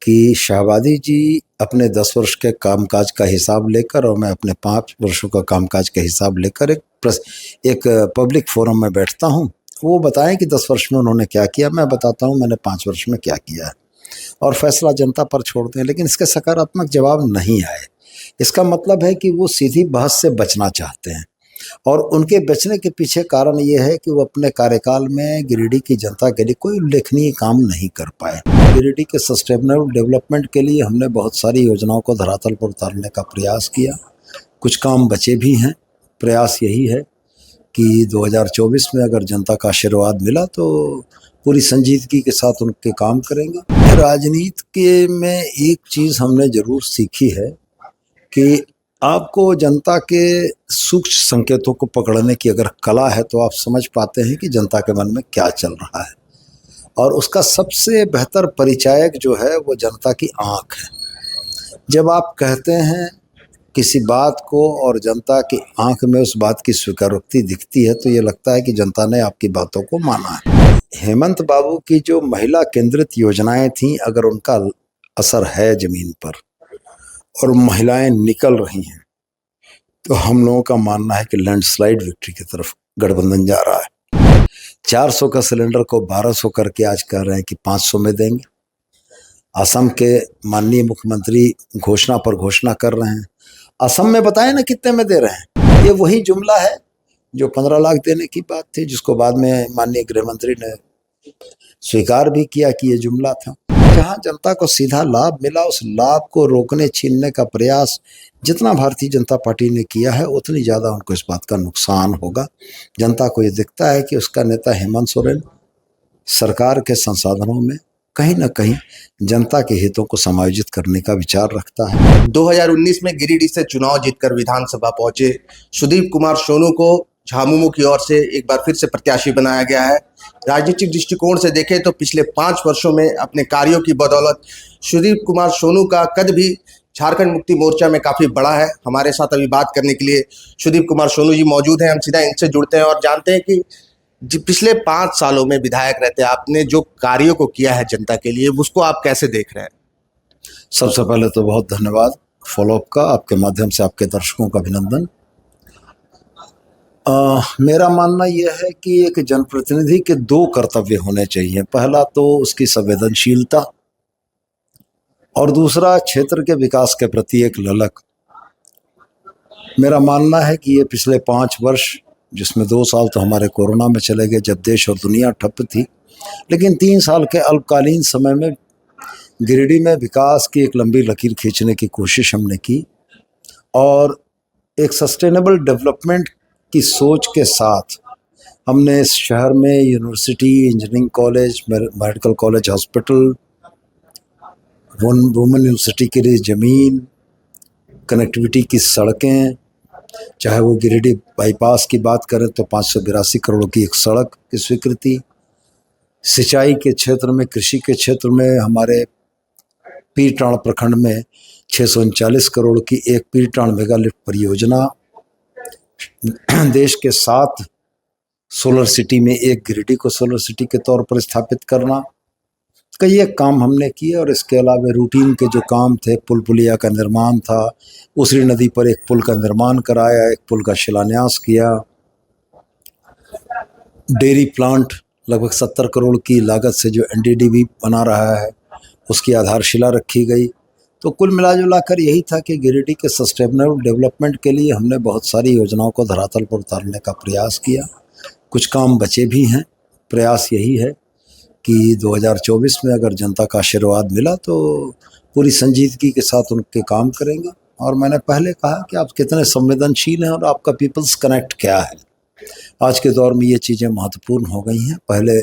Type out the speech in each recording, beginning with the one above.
कि शाहबादी जी अपने 10 वर्ष के कामकाज का हिसाब लेकर और मैं अपने 5 वर्षों का कामकाज का हिसाब लेकर एक पब्लिक फोरम में बैठता हूँ। वो बताएं कि 10 वर्ष में उन्होंने क्या किया, मैं बताता हूँ मैंने 5 वर्ष में क्या किया है, और फैसला जनता पर छोड़ते हैं। लेकिन इसके सकारात्मक जवाब नहीं आए। इसका मतलब है कि वो सीधी बहस से बचना चाहते हैं, और उनके बचने के पीछे कारण ये है कि वो अपने कार्यकाल में गिरिडीह की जनता के लिए कोई उल्लेखनीय काम नहीं कर पाए। गिरिडीह के सस्टेनेबल डेवलपमेंट के लिए हमने बहुत सारी योजनाओं को धरातल पर उतारने का प्रयास किया। कुछ काम बचे भी हैं। प्रयास यही है कि 2024 में अगर जनता का आशीर्वाद मिला तो पूरी संजीदगी के साथ उनके काम करेंगे। राजनीति के में एक चीज़ हमने ज़रूर सीखी है कि आपको जनता के सूक्ष्म संकेतों को पकड़ने की अगर कला है तो आप समझ पाते हैं कि जनता के मन में क्या चल रहा है, और उसका सबसे बेहतर परिचायक जो है वो जनता की आँख है। जब आप कहते हैं किसी बात को और जनता की आंख में उस बात की स्वीकारोक्ति दिखती है तो ये लगता है कि जनता ने आपकी बातों को माना है। हेमंत बाबू की जो महिला केंद्रित योजनाएं थीं, अगर उनका असर है जमीन पर और महिलाएं निकल रही हैं, तो हम लोगों का मानना है कि लैंडस्लाइड विक्ट्री की तरफ गठबंधन जा रहा है। 400 का सिलेंडर को 1200 करके आज कह रहे हैं कि 500 में देंगे। असम के माननीय मुख्यमंत्री घोषणा पर घोषणा कर रहे हैं। असम में बताएं ना कितने में दे रहे हैं। ये वही जुमला है जो 15 लाख देने की बात थी, जिसको बाद में माननीय गृह मंत्री ने स्वीकार भी किया कि ये जुमला था। जहां जनता को सीधा लाभ मिला, उस लाभ को रोकने छीनने का प्रयास जितना भारतीय जनता पार्टी ने किया है उतनी ज़्यादा उनको इस बात का नुकसान होगा। जनता को ये दिखता है कि उसका नेता हेमंत सोरेन सरकार के संसाधनों में कहीं ना कहीं जनता के हितों को समायोजित करने का विचार रखता है। 2019 में गिरिडीह से चुनाव जीतकर विधानसभा पहुंचे सुदीप कुमार सोनू को झामुमो की ओर से एक बार फिर से प्रत्याशी बनाया गया है। राजनीतिक दृष्टिकोण से देखें तो पिछले 5 वर्षों में अपने कार्यों की बदौलत सुदीप कुमार सोनू का कद भी झारखंड मुक्ति मोर्चा में काफ़ी बड़ा है। हमारे साथ अभी बात करने के लिए सुदीप कुमार सोनू जी मौजूद हैं। हम सीधा इनसे जुड़ते हैं और जानते हैं कि पिछले 5 सालों में विधायक रहते आपने जो कार्यों को किया है जनता के लिए, उसको आप कैसे देख रहे हैं? सबसे पहले तो बहुत धन्यवाद फॉलोअप का, आपके माध्यम से आपके दर्शकों का अभिनंदन। मेरा मानना यह है कि एक जनप्रतिनिधि के 2 कर्तव्य होने चाहिए। पहला तो उसकी संवेदनशीलता, और दूसरा क्षेत्र के विकास के प्रति एक ललक। मेरा मानना है कि ये पिछले 5 वर्ष, जिसमें 2 साल तो हमारे कोरोना में चले गए जब देश और दुनिया ठप थी, लेकिन 3 साल के अल्पकालीन समय में गिरिडीह में विकास की एक लंबी लकीर खींचने की कोशिश हमने की, और एक सस्टेनेबल डेवलपमेंट की सोच के साथ हमने इस शहर में university, engineering college, medical college, hospital, women university के लिए ज़मीन, कनेक्टिविटी की सड़कें, चाहे वो गिरिडीह बाईपास की बात करें तो 582 करोड़ की एक सड़क की स्वीकृति, सिंचाई के क्षेत्र में, कृषि के क्षेत्र में हमारे पीरटांड़ प्रखंड में 639 करोड़ की एक पीरटांड़ मेगा लिफ्ट परियोजना, देश के 7 सोलर सिटी में एक गिरिडीह को सोलर सिटी के तौर पर स्थापित करना, कई एक काम हमने किए। और इसके अलावा रूटीन के जो काम थे, पुल पुलिया का निर्माण था, उसरी नदी पर एक पुल का निर्माण कराया, एक पुल का शिलान्यास किया, डेयरी प्लांट लगभग 70 करोड़ की लागत से जो एनडीडीबी बना रहा है उसकी आधारशिला रखी गई। तो कुल मिला कर यही था कि गिरिडीह के सस्टेनेबल डेवलपमेंट के लिए हमने बहुत सारी योजनाओं को धरातल पर उतारने का प्रयास किया। कुछ काम बचे भी हैं। प्रयास यही है कि 2024 में अगर जनता का आशीर्वाद मिला तो पूरी संजीदगी के साथ उनके काम करेंगे। और मैंने पहले कहा कि आप कितने संवेदनशील हैं और आपका पीपल्स कनेक्ट क्या है। आज के दौर में ये चीज़ें महत्वपूर्ण हो गई हैं। पहले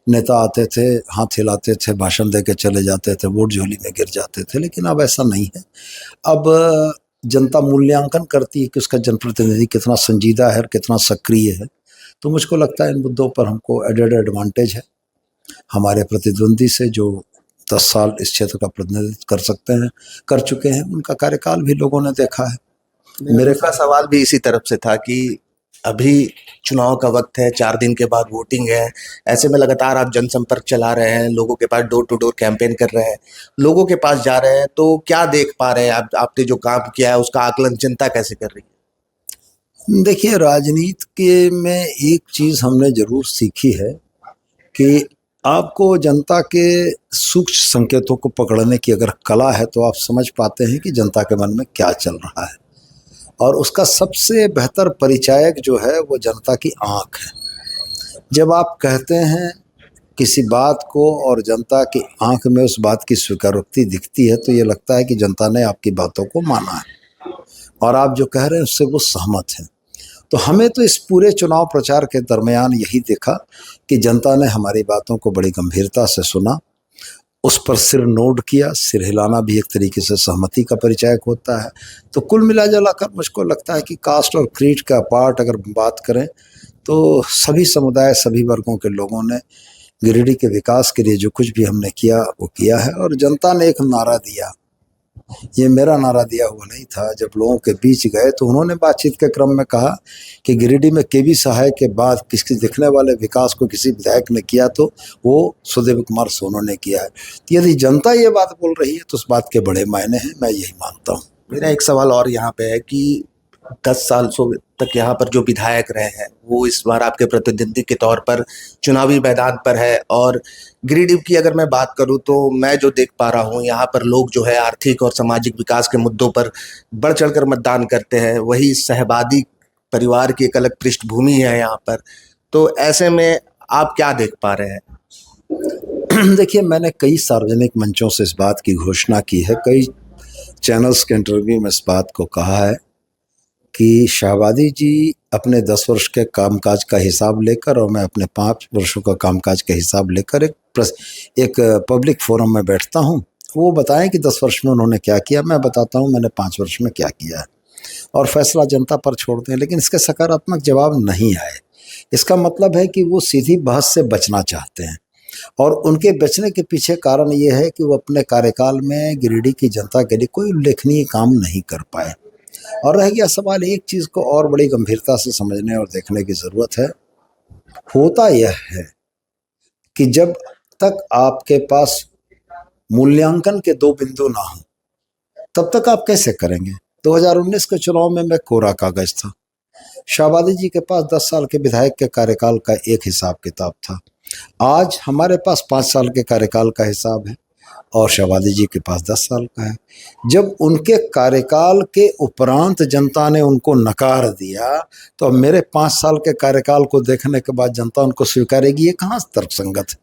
नेता आते थे, हाथ हिलाते थे, भाषण दे के चले जाते थे, वोट झोली में गिर जाते थे, लेकिन अब ऐसा नहीं है। अब जनता मूल्यांकन करती है कि उसका जनप्रतिनिधि कितना संजीदा है और कितना सक्रिय है। तो मुझको लगता है इन मुद्दों पर हमको एडेड एडवांटेज है हमारे प्रतिद्वंदी से, जो 10 साल इस क्षेत्र का प्रतिनिधित्व कर चुके हैं। उनका कार्यकाल भी लोगों ने देखा है। मेरा सवाल भी इसी तरफ से था कि अभी चुनाव का वक्त है, 4 दिन के बाद वोटिंग है। ऐसे में लगातार आप जनसंपर्क चला रहे हैं, लोगों के पास डोर टू डोर कैंपेन कर रहे हैं, लोगों के पास जा रहे हैं, तो क्या देख पा रहे हैं आप? आपने जो काम किया है उसका आकलन जनता कैसे कर रही है? देखिए, राजनीति के में एक चीज़ हमने ज़रूर सीखी है कि आपको जनता के सूक्ष्म संकेतों को पकड़ने की अगर कला है तो आप समझ पाते हैं कि जनता के मन में क्या चल रहा है। और उसका सबसे बेहतर परिचायक जो है वो जनता की आँख है। जब आप कहते हैं किसी बात को और जनता की आँख में उस बात की स्वीकारोक्ति दिखती है तो ये लगता है कि जनता ने आपकी बातों को माना है और आप जो कह रहे हैं उससे वो सहमत हैं। तो हमें तो इस पूरे चुनाव प्रचार के दरमियान यही देखा कि जनता ने हमारी बातों को बड़ी गंभीरता से सुना, उस पर सिर नोड किया। सिर हिलाना भी एक तरीके से सहमति का परिचायक होता है। तो कुल मिला जुला कर मुझको लगता है कि कास्ट और क्रीड का पार्ट अगर बात करें तो सभी समुदाय, सभी वर्गों के लोगों ने गिरिडीह के विकास के लिए जो कुछ भी हमने किया वो किया है। और जनता ने एक नारा दिया, ये मेरा नारा दिया हुआ नहीं था। जब लोगों के बीच गए तो उन्होंने बातचीत के क्रम में कहा कि गिरिडीह में केबी सहाय के बाद किसी दिखने वाले विकास को किसी विधायक ने किया तो वो सुदेव कुमार सोनू ने किया है। तो यदि जनता ये बात बोल रही है तो उस बात के बड़े मायने हैं, मैं यही मानता हूँ। मेरा एक सवाल और यहाँ पे है कि 10 साल तक यहाँ पर जो विधायक रहे हैं वो इस बार आपके प्रतिद्वंदी के तौर पर चुनावी मैदान पर है। और गिरिडीह की अगर मैं बात करूँ तो मैं जो देख पा रहा हूँ यहाँ पर लोग जो है आर्थिक और सामाजिक विकास के मुद्दों पर बढ़ चढ़कर मतदान करते हैं। वही सहवादी परिवार की एक अलग पृष्ठभूमि है यहाँ पर। तो ऐसे में आप क्या देख पा रहे हैं? देखिए, मैंने कई सार्वजनिक मंचों से इस बात की घोषणा की है, कई चैनल्स के इंटरव्यू में इस बात को कहा है कि शाहबादी जी अपने 10 वर्ष के कामकाज का हिसाब लेकर और मैं अपने 5 वर्षों का कामकाज का हिसाब लेकर एक पब्लिक फोरम में बैठता हूँ। वो बताएं कि 10 वर्ष में उन्होंने क्या किया, मैं बताता हूँ मैंने 5 वर्ष में क्या किया है, और फैसला जनता पर छोड़ दें। लेकिन इसके सकारात्मक जवाब नहीं आए। इसका मतलब है कि वो सीधी बहस से बचना चाहते हैं और उनके बचने के पीछे कारण ये है कि वो अपने कार्यकाल में गिरिडीह की जनता के लिए कोई उल्लेखनीय काम नहीं कर पाए। और रह गया सवाल, एक चीज़ को और बड़ी गंभीरता से समझने और देखने की ज़रूरत है। होता यह है कि जब तक आपके पास मूल्यांकन के 2 बिंदु ना हो तब तक आप कैसे करेंगे। 2019 के चुनाव में मैं कोरा कागज था। शाहबादी जी के पास 10 साल के विधायक के कार्यकाल का एक हिसाब किताब था। आज हमारे पास 5 साल के कार्यकाल का हिसाब है और शाहबादी जी के पास 10 साल का है। जब उनके कार्यकाल के उपरांत जनता ने उनको नकार दिया तो अब मेरे 5 साल के कार्यकाल को देखने के बाद जनता उनको स्वीकारेगी, ये कहाँ तर्कसंगत है।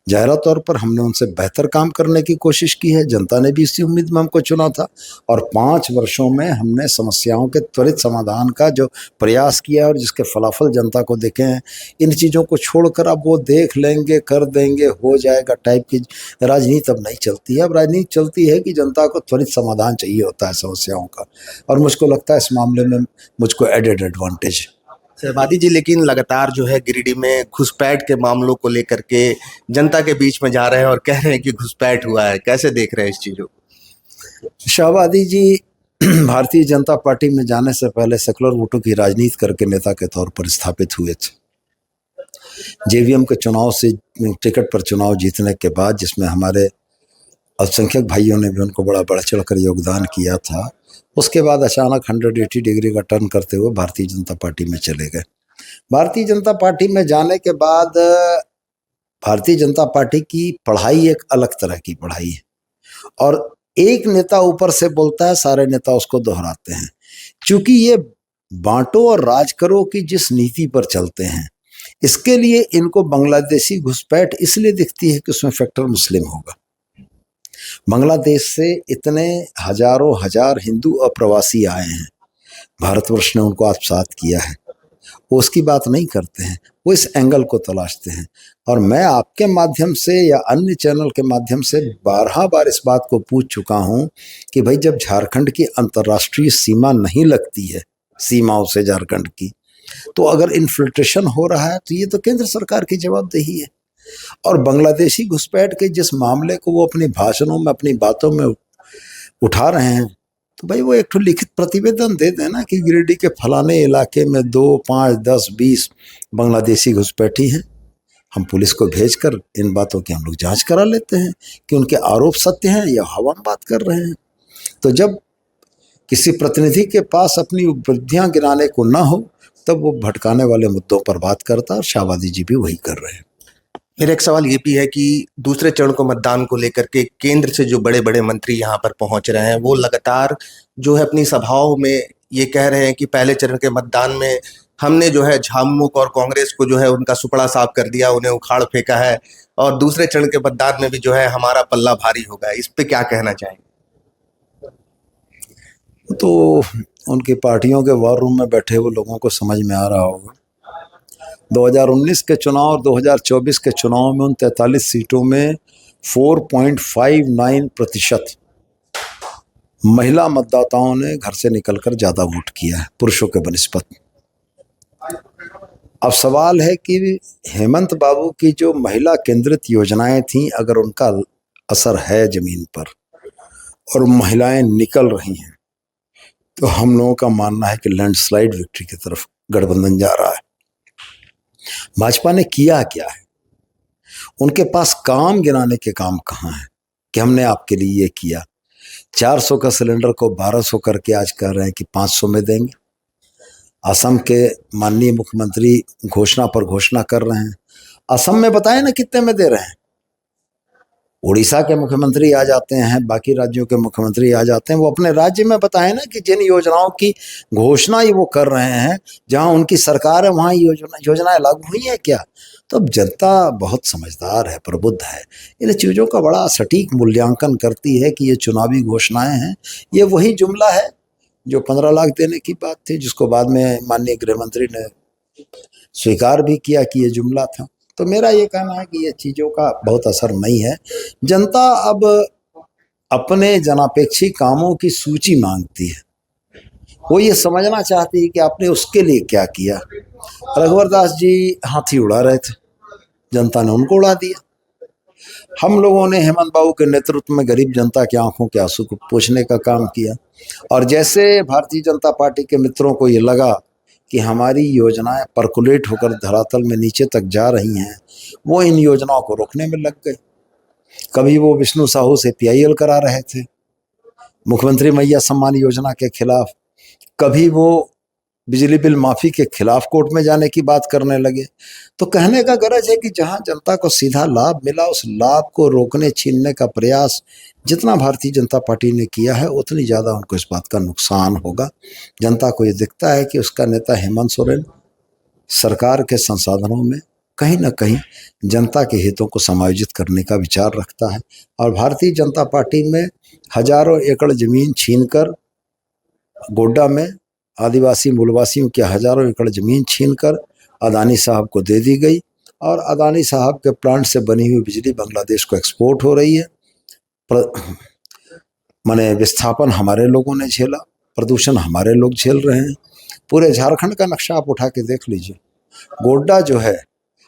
जाहिर तौर पर हमने उनसे बेहतर काम करने की कोशिश की है, जनता ने भी इसी उम्मीद में हमको चुना था और 5 वर्षों में हमने समस्याओं के त्वरित समाधान का जो प्रयास किया और जिसके फलाफल जनता को देखे हैं। इन चीज़ों को छोड़कर अब वो देख लेंगे, कर देंगे, हो जाएगा टाइप की राजनीति अब नहीं चलती है। अब राजनीति चलती है कि जनता को त्वरित समाधान चाहिए होता है समस्याओं का, और मुझको लगता है इस मामले में मुझको एडेड एडवांटेज है। सहबादी जी, लेकिन लगातार जो है गिरिडीह में घुसपैठ के मामलों को लेकर के जनता के बीच में जा रहे हैं और कह रहे हैं कि घुसपैठ हुआ है। कैसे देख रहे हैं इस चीज़ों को? शाहबादी जी भारतीय जनता पार्टी में जाने से पहले सेकुलर वोटों की राजनीति करके नेता के तौर पर स्थापित हुए थे। जेवीएम के चुनाव से टिकट पर चुनाव जीतने के बाद, जिसमें हमारे अल्पसंख्यक भाइयों ने भी उनको बड़ा बढ़ चढ़ कर योगदान किया था, उसके बाद अचानक 180 डिग्री का टर्न करते हुए भारतीय जनता पार्टी में चले गए। भारतीय जनता पार्टी में जाने के बाद भारतीय जनता पार्टी की पढ़ाई एक अलग तरह की पढ़ाई है और एक नेता ऊपर से बोलता है, सारे नेता उसको दोहराते हैं। चूंकि ये बांटो और राज करो की जिस नीति पर चलते हैं, इसके लिए इनको बांग्लादेशी घुसपैठ इसलिए दिखती है कि उसमें फैक्टर मुस्लिम होगा। बांग्लादेश से इतने हजारों हजार हिंदू अप्रवासी आए हैं, भारतवर्ष ने उनको आत्मसात किया है, वो उसकी बात नहीं करते हैं, वो इस एंगल को तलाशते हैं। और मैं आपके माध्यम से या अन्य चैनल के माध्यम से 12 बार इस बात को पूछ चुका हूं कि भाई जब झारखंड की अंतर्राष्ट्रीय सीमा नहीं लगती है सीमाओं से झारखंड की, तो अगर इन्फिल्ट्रेशन हो रहा है तो ये तो केंद्र सरकार की जवाबदेही है। और बांग्लादेशी घुसपैठ के जिस मामले को वो अपने भाषणों में, अपनी बातों में उठा रहे हैं, तो भाई वो एक ठो लिखित प्रतिवेदन दे देना कि गिरिडीह के फलाने इलाके में 2, 5, 10, 20 बांग्लादेशी घुसपैठी हैं। हम पुलिस को भेजकर इन बातों की हम लोग जांच करा लेते हैं कि उनके आरोप सत्य हैं या हवा में बात कर रहे हैं। तो जब किसी प्रतिनिधि के पास अपनी उपलब्धियां गिनाने को ना हो तब वो भटकाने वाले मुद्दों पर बात करता है, और शाहबादी जी भी वही कर रहे हैं। मेरा एक सवाल ये भी है कि दूसरे चरण को मतदान को लेकर के केंद्र से जो बड़े बड़े मंत्री यहाँ पर पहुंच रहे हैं, वो लगातार जो है अपनी सभाओं में ये कह रहे हैं कि पहले चरण के मतदान में हमने जो है झामुमो और कांग्रेस को जो है उनका सुपड़ा साफ कर दिया, उन्हें उखाड़ फेंका है, और दूसरे चरण के मतदान में भी जो है हमारा पल्ला भारी होगा। इस पे क्या कहना चाहेंगे? तो उनकी पार्टियों के वॉर रूम में बैठे हुए लोगों को समझ में आ रहा होगा। 2019 के चुनाव और 2024 के चुनाव में उन 43 सीटों में 4.59% महिला मतदाताओं ने घर से निकलकर ज़्यादा वोट किया है पुरुषों के बनिस्बत। अब सवाल है कि हेमंत बाबू की जो महिला केंद्रित योजनाएं थीं, अगर उनका असर है ज़मीन पर और महिलाएं निकल रही हैं, तो हम लोगों का मानना है कि लैंडस्लाइड विक्ट्री की तरफ गठबंधन जा रहा है। भाजपा ने किया क्या है? उनके पास काम गिनाने के काम कहाँ हैं कि हमने आपके लिए ये किया। 400 का सिलेंडर को 1200 करके आज कह रहे हैं कि 500 में देंगे। असम के माननीय मुख्यमंत्री घोषणा पर घोषणा कर रहे हैं। असम में बताएं ना कितने में दे रहे हैं। उड़ीसा के मुख्यमंत्री आ जाते हैं, बाकी राज्यों के मुख्यमंत्री आ जाते हैं, वो अपने राज्य में बताएं ना कि जिन योजनाओं की घोषणा ये वो कर रहे हैं, जहां उनकी सरकार है वहां योजनाएं लागू हुई हैं क्या। तो अब जनता बहुत समझदार है, प्रबुद्ध है, इन चीज़ों का बड़ा सटीक मूल्यांकन करती है कि ये चुनावी घोषणाएं हैं। ये वही जुमला है जो 15 लाख देने की बात थी, जिसको बाद में माननीय गृह मंत्री ने स्वीकार भी किया कि ये जुमला था। तो मेरा ये कहना है कि ये चीज़ों का बहुत असर नहीं है। जनता अब अपने जनापेक्षी कामों की सूची मांगती है, वो ये समझना चाहती है कि आपने उसके लिए क्या किया। रघुवर दास जी हाथी उड़ा रहे थे, जनता ने उनको उड़ा दिया। हम लोगों ने हेमंत बाबू के नेतृत्व में गरीब जनता की आंखों के आंसू को पोंछने का काम किया, और जैसे भारतीय जनता पार्टी के मित्रों को ये लगा कि हमारी योजनाएं परकुलेट होकर धरातल में नीचे तक जा रही हैं, वो इन योजनाओं को रोकने में लग गए। कभी वो विष्णु साहू से PIL करा रहे थे मुख्यमंत्री मैया सम्मान योजना के खिलाफ, कभी वो बिजली बिल माफ़ी के खिलाफ कोर्ट में जाने की बात करने लगे। तो कहने का गरज है कि जहां जनता को सीधा लाभ मिला, उस लाभ को रोकने छीनने का प्रयास जितना भारतीय जनता पार्टी ने किया है, उतनी ज़्यादा उनको इस बात का नुकसान होगा। जनता को ये दिखता है कि उसका नेता हेमंत सोरेन सरकार के संसाधनों में कहीं ना कहीं जनता के हितों को समायोजित करने का विचार रखता है, और भारतीय जनता पार्टी में हजारों एकड़ ज़मीन छीनकर गोड्डा में आदिवासी मूलवासियों के हजारों एकड़ ज़मीन छीनकर अदानी साहब को दे दी गई, और अदानी साहब के प्लांट से बनी हुई बिजली बांग्लादेश को एक्सपोर्ट हो रही है। माने विस्थापन हमारे लोगों ने झेला, प्रदूषण हमारे लोग झेल रहे हैं। पूरे झारखंड का नक्शा आप उठा के देख लीजिए, गोड्डा जो है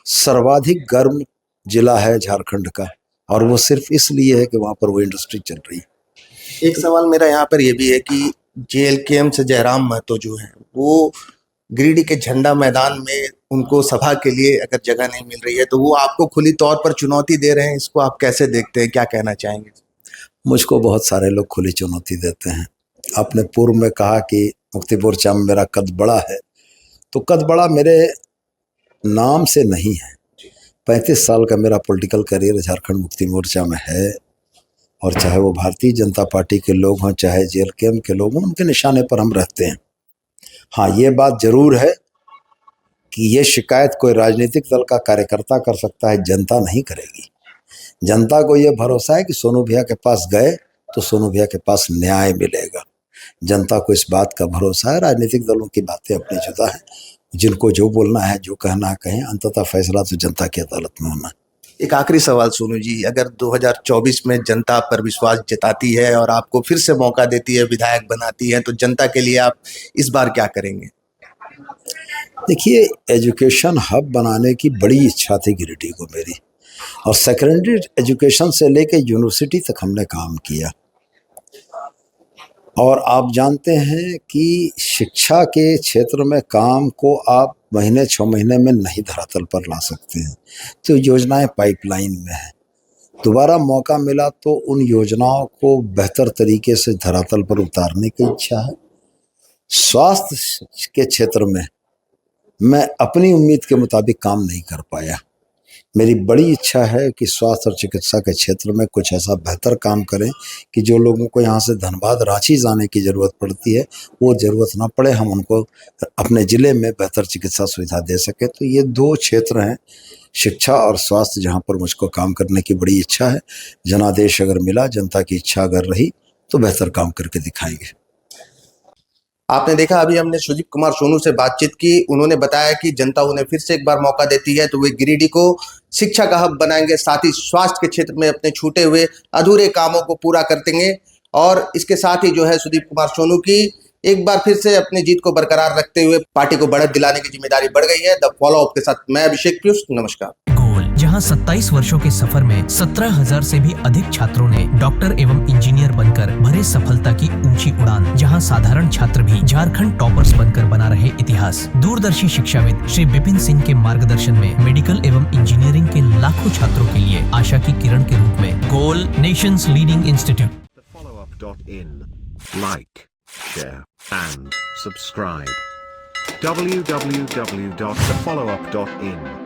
सर्वाधिक गर्म जिला है झारखंड का, और वो सिर्फ इसलिए है कि वहाँ पर वो इंडस्ट्री चल रही है। एक सवाल मेरा यहाँ पर ये भी है कि JLKM से जयराम महतो जो है वो गिरिडीह के झंडा मैदान में उनको सभा के लिए अगर जगह नहीं मिल रही है, तो वो आपको खुली तौर पर चुनौती दे रहे हैं। इसको आप कैसे देखते हैं, क्या कहना चाहेंगे? मुझको बहुत सारे लोग खुली चुनौती देते हैं। आपने पूर्व में कहा कि मुक्ति मोर्चा में मेरा कद बड़ा है, तो कद बड़ा मेरे नाम से नहीं है। 35 साल का मेरा पॉलिटिकल करियर झारखंड मुक्ति मोर्चा में है, और चाहे वो भारतीय जनता पार्टी के लोग हों, चाहे JLKM के लोग हों, उनके निशाने पर हम रहते हैं। हाँ, ये बात जरूर है कि ये शिकायत कोई राजनीतिक दल का कार्यकर्ता कर सकता है, जनता नहीं करेगी। जनता को ये भरोसा है कि सोनू भैया के पास गए तो सोनू भैया के पास न्याय मिलेगा। जनता को इस बात का भरोसा है। राजनीतिक दलों की बातें अपनी जुदा है, जिनको जो बोलना है, जो कहना है कहें, अंततः फैसला तो जनता की अदालत में होना है। एक आखिरी सवाल सोनू जी, अगर 2024 में जनता पर विश्वास जताती है और आपको फिर से मौका देती है, विधायक बनाती है, तो जनता के लिए आप इस बार क्या करेंगे? देखिए, एजुकेशन हब बनाने की बड़ी इच्छा थी गिरिडीह को मेरी, और सेकेंडरी एजुकेशन से लेकर यूनिवर्सिटी तक हमने काम किया। और आप जानते हैं कि शिक्षा के क्षेत्र में काम को आप महीने 6 महीने में नहीं धरातल पर ला सकते हैं, तो योजनाएं पाइपलाइन में हैं। दोबारा मौका मिला तो उन योजनाओं को बेहतर तरीके से धरातल पर उतारने की इच्छा है। स्वास्थ्य के क्षेत्र में मैं अपनी उम्मीद के मुताबिक काम नहीं कर पाया। मेरी बड़ी इच्छा है कि स्वास्थ्य और चिकित्सा के क्षेत्र में कुछ ऐसा बेहतर काम करें कि जो लोगों को यहाँ से धनबाद रांची जाने की ज़रूरत पड़ती है वो ज़रूरत ना पड़े, हम उनको अपने ज़िले में बेहतर चिकित्सा सुविधा दे सकें। तो ये 2 क्षेत्र हैं, शिक्षा और स्वास्थ्य, जहाँ पर मुझको काम करने की बड़ी इच्छा है। जनादेश अगर मिला, जनता की इच्छा अगर रही तो बेहतर काम करके दिखाएंगे। आपने देखा अभी हमने सुदीप कुमार सोनू से बातचीत की। उन्होंने बताया कि जनता उन्हें फिर से एक बार मौका देती है तो वे गिरिडीह को शिक्षा का हब बनाएंगे, साथ ही स्वास्थ्य के क्षेत्र में अपने छूटे हुए अधूरे कामों को पूरा कर देंगे। और इसके साथ ही जो है सुदीप कुमार सोनू की एक बार फिर से अपनी जीत को बरकरार रखते हुए पार्टी को बढ़त दिलाने की जिम्मेदारी बढ़ गई है। द फॉलो अप के साथ मैं अभिषेक पीयूष, नमस्कार। जहां 27 वर्षों के सफर में 17,000 से भी अधिक छात्रों ने डॉक्टर एवं इंजीनियर बनकर भरे सफलता की ऊंची उड़ान, जहां साधारण छात्र भी झारखंड टॉपर्स बनकर बना रहे इतिहास। दूरदर्शी शिक्षाविद श्री विपिन सिंह के मार्गदर्शन में मेडिकल एवं इंजीनियरिंग के लाखों छात्रों के लिए आशा की किरण के रूप में goal nations leading institute. thefollowup.in. Like, share and subscribe. www.thefollowup.in